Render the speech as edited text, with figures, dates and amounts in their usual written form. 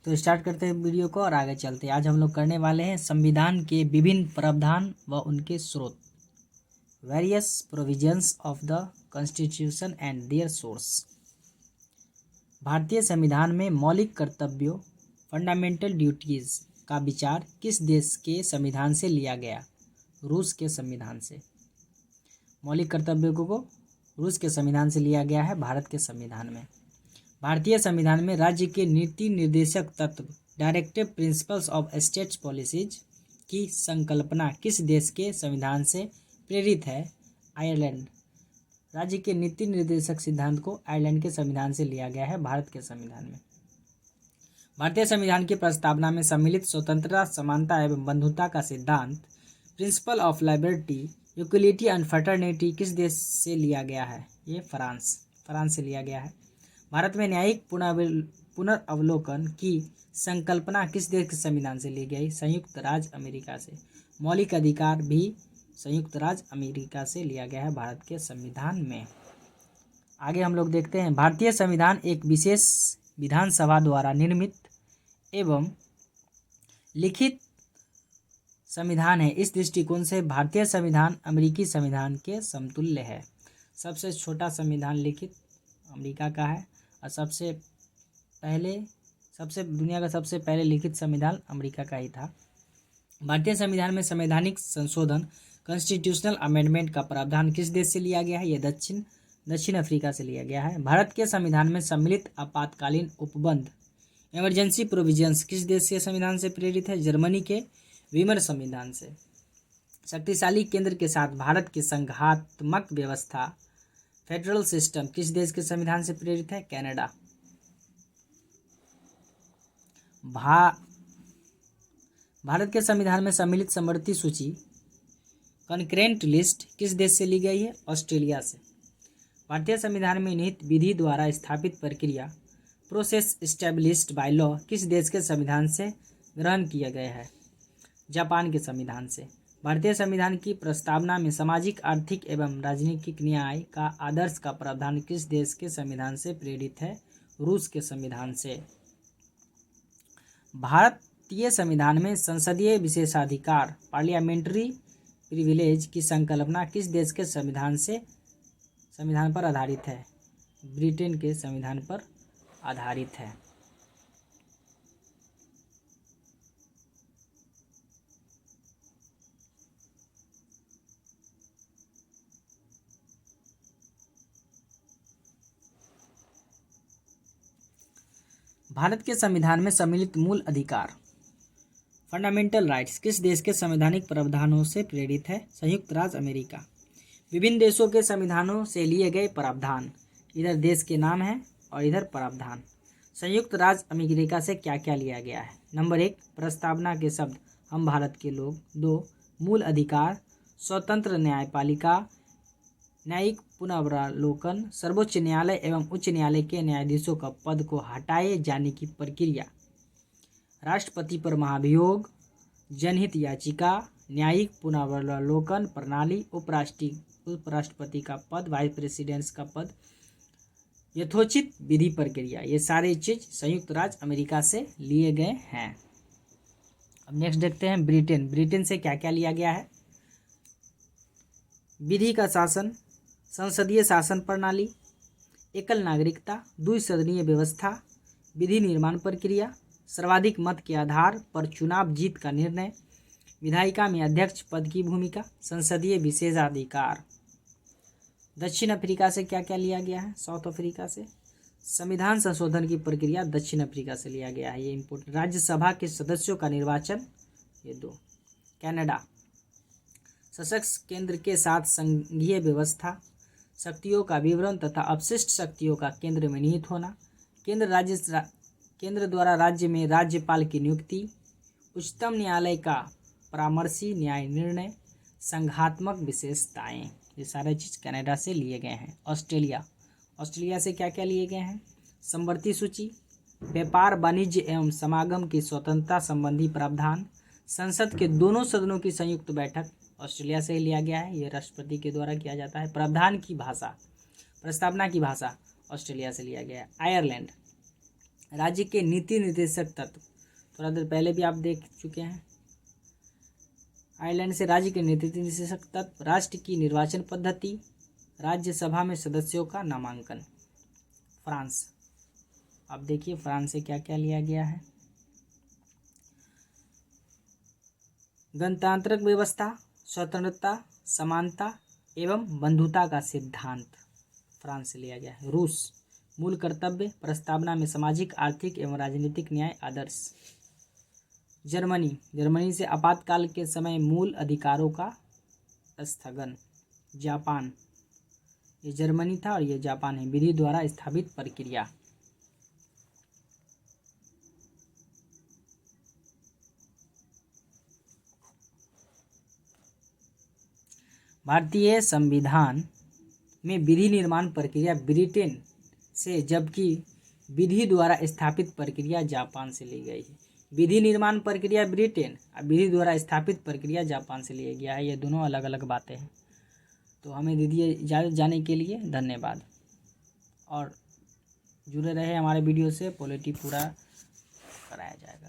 तो स्टार्ट करते हैं वीडियो को और आगे चलते हैं। आज हम लोग करने वाले हैं संविधान के विभिन्न प्रावधान व उनके स्रोत, various provisions of the constitution and their source. भारतीय संविधान में मौलिक कर्तव्यों, फंडामेंटल ड्यूटीज का विचार किस देश के संविधान से लिया गया? रूस के संविधान से। मौलिक कर्तव्यों को रूस के संविधान से लिया गया है भारत के संविधान में। भारतीय संविधान में राज्य के नीति निर्देशक तत्व, directive principles of states policies की संकल्पना किस देश के संविधान से प्रेरित है? आयरलैंड। राज्य के नीति निर्देशक सिद्धांत को आयरलैंड के संविधान से लिया गया है भारत के संविधान में। भारतीय संविधान की प्रस्तावना में सम्मिलित स्वतंत्रता, समानता एवं बंधुता का सिद्धांत, principle of liberty, equality and fraternity किस देश से लिया गया है? ये फ्रांस से लिया गया है। भारत में न्यायिक पुनर्अवलोकन की संकल्पना किस देश के संविधान से ली गई? संयुक्त राज्य अमेरिका से। मौलिक अधिकार भी संयुक्त राज्य अमेरिका से लिया गया है भारत के संविधान में। आगे हम लोग देखते हैं, भारतीय संविधान एक विशेष विधानसभा द्वारा निर्मित एवं लिखित संविधान है। इस दृष्टिकोण से भारतीय संविधान अमेरिकी संविधान के समतुल्य है। सबसे छोटा संविधान लिखित अमेरिका का है और दुनिया का सबसे पहले लिखित संविधान अमेरिका का ही था। भारतीय संविधान में संवैधानिक संशोधन, कॉन्स्टिट्यूशनल अमेंडमेंट का प्रावधान किस देश से लिया गया है? यह दक्षिण अफ्रीका से लिया गया है। भारत के संविधान में सम्मिलित आपातकालीन उपबंध, इमरजेंसी प्रोविजंस किस देश के संविधान से प्रेरित है? जर्मनी के वीमर संविधान से। शक्तिशाली केंद्र के साथ भारत की संघात्मक व्यवस्था, फेडरल सिस्टम किस देश के संविधान से प्रेरित है? कनाडा। भारत के संविधान में सम्मिलित समवर्ती सूची, कॉन्करेंट लिस्ट किस देश से ली गई है? ऑस्ट्रेलिया से। भारतीय संविधान में निहित विधि द्वारा स्थापित प्रक्रिया, प्रोसेस एस्टैब्लिश्ड बाय लॉ किस देश के संविधान से ग्रहण किया गया है? जापान के संविधान से। भारतीय संविधान की प्रस्तावना में सामाजिक, आर्थिक एवं राजनीतिक न्याय का आदर्श का प्रावधान किस देश के संविधान से प्रेरित है? रूस के संविधान से। भारतीय संविधान में संसदीय विशेषाधिकार, पार्लियामेंट्री प्रिविलेज की संकल्पना किस देश के संविधान पर आधारित है? ब्रिटेन के संविधान पर आधारित है। भारत के संविधान में सम्मिलित मूल अधिकार, फंडामेंटल राइट्स किस देश के संवैधानिक प्रावधानों से प्रेरित है? संयुक्त राज्य अमेरिका। विभिन्न देशों के संविधानों से लिए गए प्रावधान, इधर देश के नाम है और इधर प्रावधान। संयुक्त राज्य अमेरिका से क्या क्या लिया गया है? नंबर 1, प्रस्तावना के शब्द हम भारत के लोग। 2, मूल अधिकार, स्वतंत्र न्यायपालिका, न्यायिक पुनरावलोकन, सर्वोच्च न्यायालय एवं उच्च न्यायालय के न्यायाधीशों का पद को हटाए जाने की प्रक्रिया, राष्ट्रपति पर महाभियोग, जनहित याचिका, न्यायिक पुनरावलोकन प्रणाली, उपराष्ट्रपति का पद, वाइस प्रेसिडेंट का पद, यथोचित विधि प्रक्रिया, ये सारे चीज संयुक्त राज्य अमेरिका से लिए गए हैं। अब नेक्स्ट देखते हैं ब्रिटेन से क्या क्या लिया गया है? विधि का शासन, संसदीय शासन प्रणाली, एकल नागरिकता, द्विसदनीय व्यवस्था, विधि निर्माण प्रक्रिया, सर्वाधिक मत के आधार पर चुनाव जीत का निर्णय, विधायिका में अध्यक्ष पद की भूमिका, संसदीय विशेषाधिकार। दक्षिण अफ्रीका से क्या क्या लिया गया है? साउथ अफ्रीका से संविधान संशोधन की प्रक्रिया दक्षिण अफ्रीका से लिया गया है, ये इम्पोर्टेंट। राज्यसभा के सदस्यों का निर्वाचन, ये 2। कनाडा, सशक्त केंद्र के साथ संघीय व्यवस्था, शक्तियों का विवरण तथा अपशिष्ट शक्तियों का केंद्र में निहित होना, केंद्र द्वारा राज्य में राज्यपाल की नियुक्ति, उच्चतम न्यायालय का परामर्शी न्याय निर्णय, संघात्मक विशेषताएं, ये सारे चीज कनाडा से लिए गए हैं। ऑस्ट्रेलिया से क्या क्या लिए गए हैं? समवर्ती सूची, व्यापार, वाणिज्य एवं समागम की स्वतंत्रता संबंधी प्रावधान, संसद के दोनों सदनों की संयुक्त बैठक, ऑस्ट्रेलिया से ही लिया गया है, ये राष्ट्रपति के द्वारा किया जाता है। प्रावधान की भाषा, प्रस्तावना की भाषा ऑस्ट्रेलिया से लिया गया है। आयरलैंड, राज्य के नीति निर्देशक तत्व, थोड़ा देर पहले भी आप देख चुके हैं। आयरलैंड से राज्य के नीति निर्देशक तत्व, राष्ट्र की निर्वाचन पद्धति, राज्यसभा में सदस्यों का नामांकन। फ्रांस, अब देखिए फ्रांस से क्या क्या लिया गया है। गणतांत्रिक व्यवस्था, स्वतंत्रता, समानता एवं बंधुता का सिद्धांत फ्रांस से लिया गया है। रूस, मूल कर्तव्य, प्रस्तावना में सामाजिक, आर्थिक एवं राजनीतिक न्याय आदर्श। जर्मनी, जर्मनी से आपातकाल के समय मूल अधिकारों का स्थगन। जापान, ये जर्मनी था और ये जापान है, विधि द्वारा स्थापित प्रक्रिया। भारतीय संविधान में विधि निर्माण प्रक्रिया ब्रिटेन से, जबकि विधि द्वारा स्थापित प्रक्रिया जापान से ली गई है। विधि निर्माण प्रक्रिया ब्रिटेन और विधि द्वारा स्थापित प्रक्रिया जापान से लिया गया है। ये दोनों अलग अलग बातें हैं। तो हमें दीजिए इजाज़त जाने के लिए, धन्यवाद। और जुड़े रहे हमारे वीडियो से, पॉलिटी पूरा कराया जाएगा।